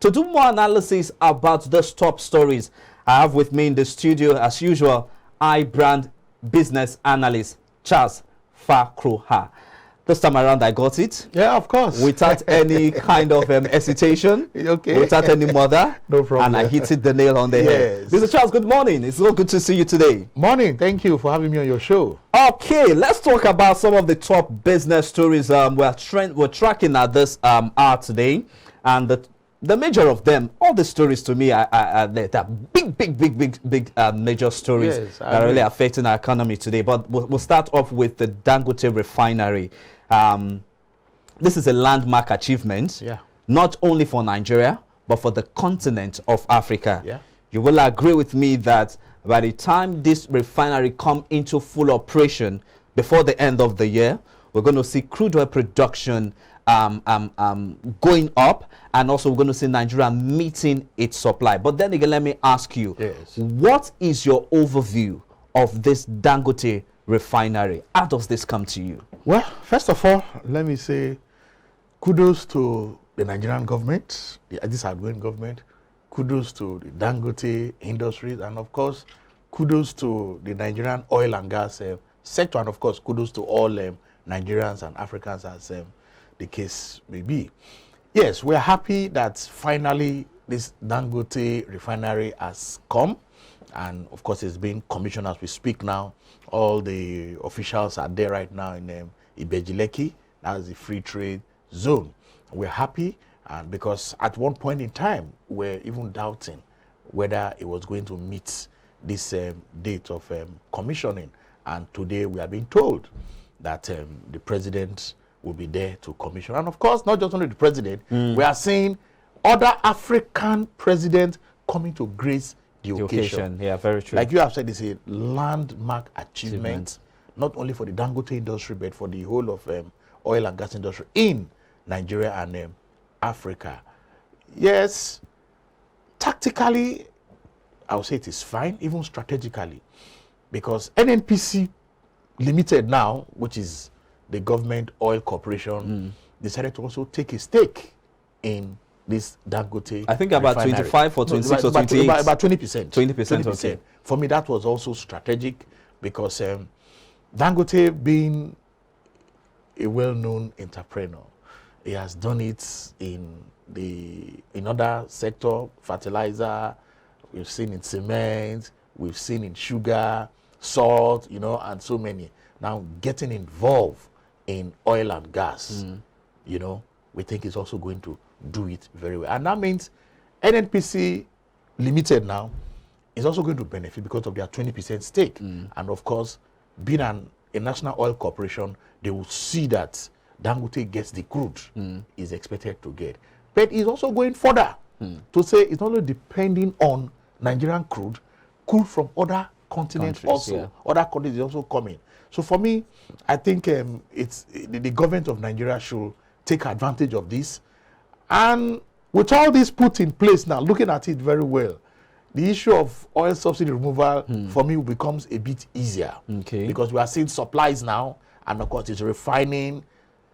To do more analysis about those top stories, I have with me in the studio, as usual, iBrand business analyst Charles Fakroha. This time around, I got it. Yeah, of course. Without any kind of hesitation. Okay. Without any mother. No problem. And I hit it the nail on the head. Mr. Charles, good morning. It's so good to see you today. Morning. Thank you for having me on your show. Okay, let's talk about some of the top business stories we're tracking at this hour today. And the major of them, all the stories to me are big major stories that are really affecting our economy today. But we'll start off with the Dangote Refinery. This is a landmark achievement, not only for Nigeria, but for the continent of Africa. Yeah. You will agree with me that by the time this refinery comes into full operation before the end of the year, we're going to see crude oil production going up, and also we're going to see Nigeria meeting its supply. But then again, let me ask you, what is your overview of this Dangote refinery? How does this come to you? Well, first of all, let me say kudos to the Nigerian government, this outgoing government, kudos to the Dangote industries, and of course, kudos to the Nigerian oil and gas sector, and of course, kudos to all Nigerians and Africans as the case may be. Yes, we're happy that finally this Dangote refinery has come, and of course it's being commissioned as we speak now. All the officials are there right now in Ibejileki, that's the free trade zone. We're happy, and because at one point in time we're even doubting whether it was going to meet this date of commissioning, and today we are being told that the president will be there to commission. And of course, not just only the president, we are seeing other African presidents coming to grace the occasion. Yeah, very true. Like you have said, it's a landmark achievement, not only for the Dangote industry, but for the whole of oil and gas industry in Nigeria and Africa. Yes, tactically, I would say it is fine, even strategically, because NNPC Limited now, which is the government oil corporation, decided to also take a stake in this Dangote. I think about refinery. 25 or 26 or 28. About 20%. 20%. Okay. For me, that was also strategic because Dangote, being a well-known entrepreneur, he has done it in other sector, fertilizer. We've seen in cement. We've seen in sugar, salt, and so many. Now getting involved in oil and gas, we think is also going to do it very well. And that means NNPC Limited now is also going to benefit because of their 20% stake. And of course, being a national oil corporation, they will see that Dangote gets the crude is expected to get. But it's also going further to say it's not only depending on Nigerian crude from other continents also. Other countries is also coming. So for me, I think it's the government of Nigeria should take advantage of this. And with all this put in place now, looking at it very well, the issue of oil subsidy removal for me becomes a bit easier. Because we are seeing supplies now, and of course it's refining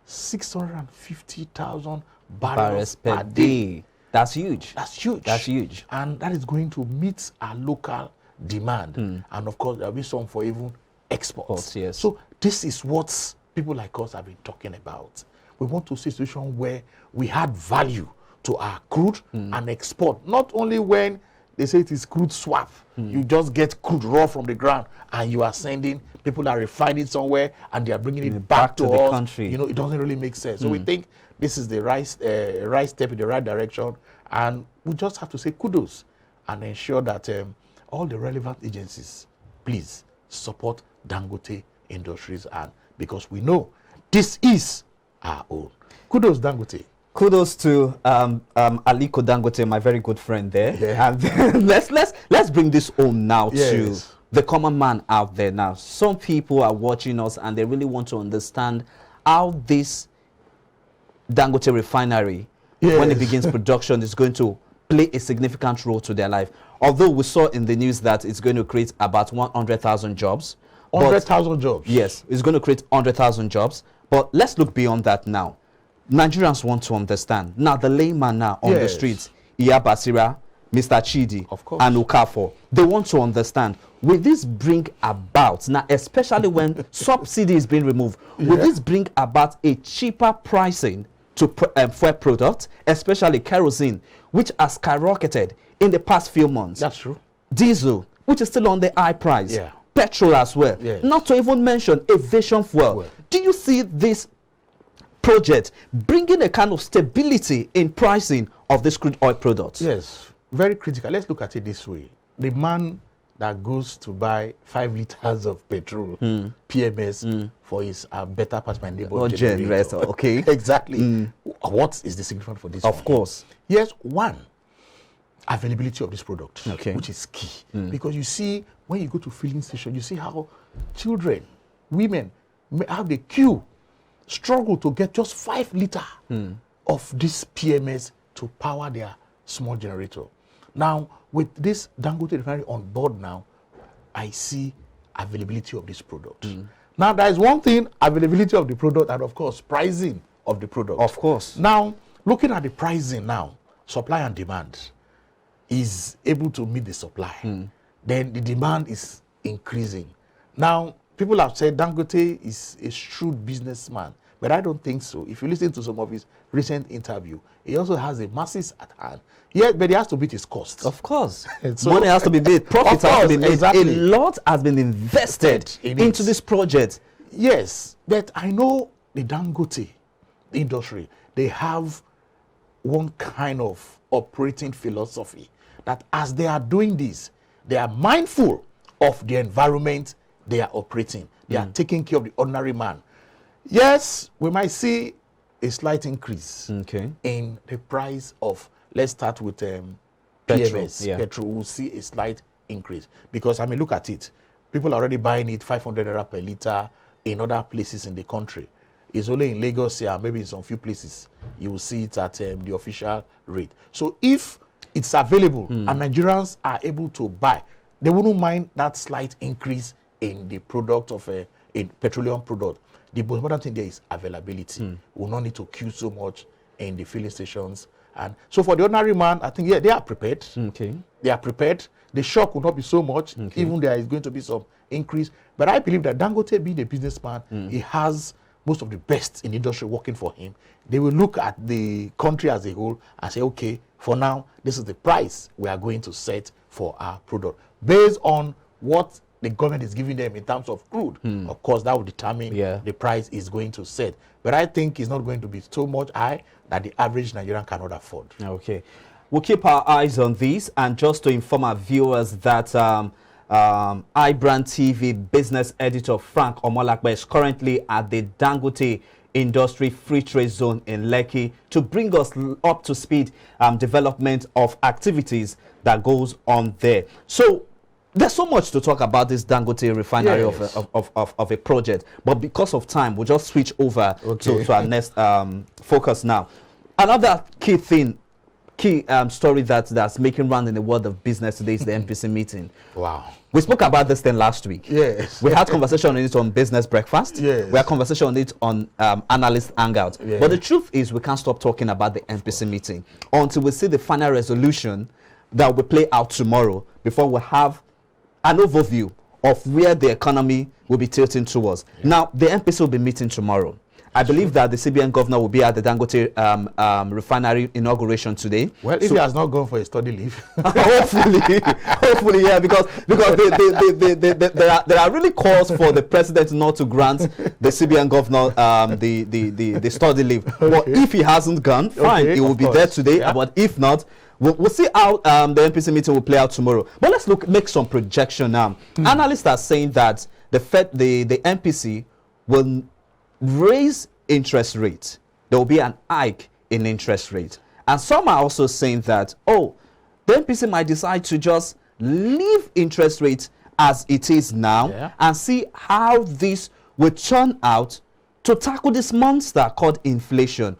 650,000 barrels per day. That's huge. That's huge. That's huge. And that is going to meet our local demand. And of course, there will be some for even exports. Yes. So this is what people like us have been talking about. We want to see a situation where we add value to our crude and export. Not only when they say it is crude swap. You just get crude raw from the ground and you are sending, people are refining somewhere and they are bringing it back to the us. Country. It doesn't really make sense. So we think this is the right step in the right direction, and we just have to say kudos and ensure that all the relevant agencies, please support Dangote Industries, and because we know this is our own. Kudos, Dangote. Kudos to Aliko Dangote, my very good friend there. And let's bring this home now to the common man out there now. Some people are watching us and they really want to understand how this Dangote refinery, when it begins production, is going to play a significant role to their life. Although we saw in the news that it's going to create about 100,000 jobs. 100,000 jobs? Yes, it's going to create 100,000 jobs. But let's look beyond that now. Nigerians want to understand. Now, the layman now on the streets, Iya Basira, Mr. Chidi, Of course. and Okafor. They want to understand, will this bring about, now especially when subsidy is being removed, will this bring about a cheaper pricing to fuel products, especially kerosene, which has skyrocketed in the past few months? That's true. Diesel, which is still on the high price. Yeah. Petrol as well. Yes. Not to even mention aviation fuel. Well. Do you see this project bringing a kind of stability in pricing of this crude oil products? Yes, very critical. Let's look at it this way. The man that goes to buy 5 liters of petrol, PMS, for his better part my neighbor Or generator, okay. Exactly. What is the significance for this Of one? course. Yes, one, availability of this product, Okay. which is key. Because you see, when you go to filling station, you see how children, women, how they queue, struggle to get just 5 liters of this PMS to power their small generator. Now, with this Dangote Refinery on board now, I see availability of this product. Now, there is one thing, availability of the product, and of course, pricing of the product. Of course. Now, looking at the pricing now, supply and demand is able to meet the supply. Then the demand is increasing. Now, people have said Dangote is a shrewd businessman, but I don't think so. If you listen to some of his recent interview, he also has a masses at hand. Yeah, but he has to beat his costs. Of course. So- Money has to be made. Profits Of have to be course, made. exactly. A lot has been invested In into it. this project. Yes, but I know the Dangote industry, they have one kind of operating philosophy that as they are doing this, they are mindful of the environment they are operating. They are taking care of the ordinary man. Yes, we might see a slight increase Okay. in the price of, let's start with Petrol, PMS. yeah. Petrol will see a slight increase because, I mean, look at it. People are already buying it 500 naira per liter in other places in the country. It's only in Lagos here, maybe in some few places, you will see it at the official rate. So if it's available and Nigerians are able to buy, they wouldn't mind that slight increase in the product of a petroleum product. The most important thing there is availability. We will not need to queue so much in the filling stations. And so for the ordinary man, I think, yeah, they are prepared. Okay. They are prepared. The shock will not be so much, even there is going to be some increase. But I believe that Dangote, being a businessman, he has most of the best in the industry working for him. They will look at the country as a whole and say, okay, for now, this is the price we are going to set for our product. Based on what the government is giving them in terms of crude, of course, that will determine the price is going to set. But I think it's not going to be so much high that the average Nigerian cannot afford. Okay. We'll keep our eyes on this, and just to inform our viewers that iBrandTV business editor Frank Omolakbe is currently at the Dangote Industry Free Trade Zone in Lekki to bring us up to speed development of activities that goes on there. So there's so much to talk about this Dangote refinery of a project, but because of time, we'll just switch over to our next focus now. Another key story that's making round in the world of business today is the MPC meeting. Wow. We spoke about this thing last week. Yes. We had conversation on it on Business Breakfast. Yes. We had conversation on it on Analyst Hangout. Yes. But the truth is we can't stop talking about the MPC meeting until we see the final resolution that will play out tomorrow before we have an overview of where the economy will be tilting towards. Now, the MPC will be meeting tomorrow. I believe that the CBN governor will be at the Dangote refinery inauguration today. Well, if he has not gone for a study leave. hopefully, yeah, because there are really calls for the president not to grant the CBN governor the study leave. But if he hasn't gone, fine, he will be there today. Yeah. But if not, we'll see how the MPC meeting will play out tomorrow. But let's make some projection now. Analysts are saying that the MPC will raise interest rate. There will be an hike in interest rate. And some are also saying that, the MPC might decide to just leave interest rates as it is now and see how this will turn out to tackle this monster called inflation.